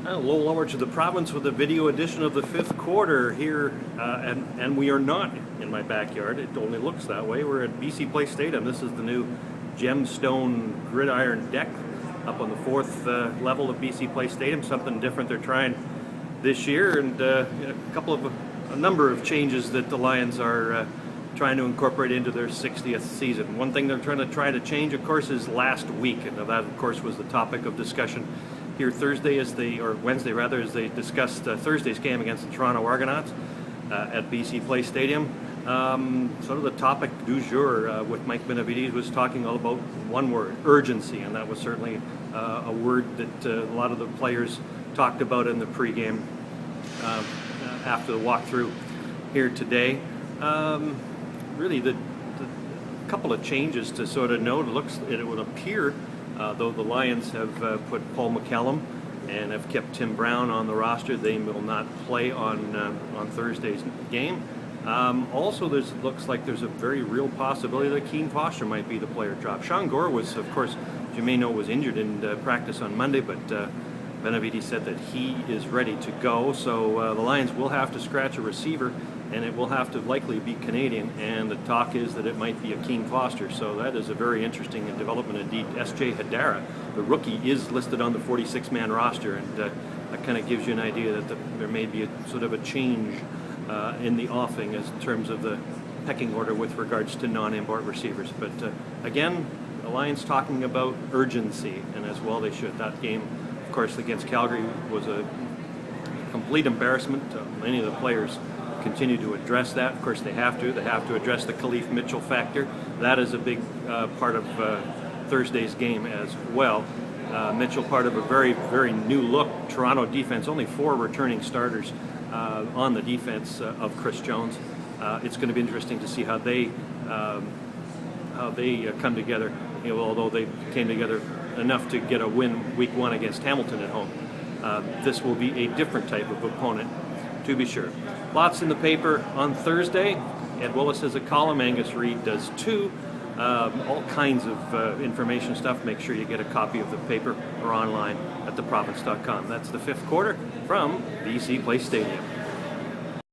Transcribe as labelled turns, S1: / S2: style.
S1: Hello, lower to the province with a video edition of the fifth quarter here, and we are not in my backyard. It only looks that way. We're at BC Place Stadium. This is the new gemstone gridiron deck up on the fourth level of BC Place Stadium. Something different they're trying this year, and a number of changes that the Lions are trying to incorporate into their 60th season. One thing they're trying to change, of course, is last week, and that, of course, was the topic of discussion here Wednesday rather, as they discussed Thursday's game against the Toronto Argonauts at BC Place Stadium. Sort of the topic du jour with Mike Benavides was talking all about one word, urgency, and that was certainly a word that a lot of the players talked about in the pregame after the walkthrough here today. Really, the couple of changes to sort of note. It would appear, though the Lions have put Paul McCallum and have kept Tim Brown on the roster, they will not play on Thursday's game. Also, looks like there's a very real possibility that Keane Foster might be the player dropped. Sean Gore was, of course, as you may know, was injured in practice on Monday, but Benavides said that he is ready to go. So the Lions will have to scratch a receiver, and it will have to likely be Canadian, and the talk is that it might be a Keane Foster. So that is a very interesting development indeed. S.J. Hedera, the rookie, is listed on the 46-man roster, and that kind of gives you an idea that there may be sort of a change in the offing in terms of the pecking order with regards to non-import receivers. But again, the Lions talking about urgency, and as well they should. That game, of course, against Calgary was a complete embarrassment. Many of the players continue to address that. Of course, they have to. They have to address the Khalif Mitchell factor. That is a big part of Thursday's game as well. Mitchell, part of a very, very new look Toronto defense. Only 4 returning starters on the defense of Chris Jones. It's going to be interesting to see how they come together. Although they came together enough to get a win week 1 against Hamilton at home. This will be a different type of opponent, to be sure. Lots in the paper on Thursday. Ed Willis has a column. Angus Reid does too. All kinds of information stuff. Make sure you get a copy of the paper or online at theprovince.com. That's the fifth quarter from BC Place Stadium.